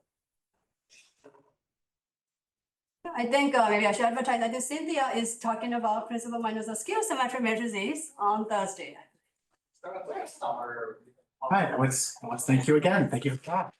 I think maybe I should advertise. I think Cynthia is talking about principal minus of skew symmetric matrices on Thursday. All right, let's thank you again. Thank you for that.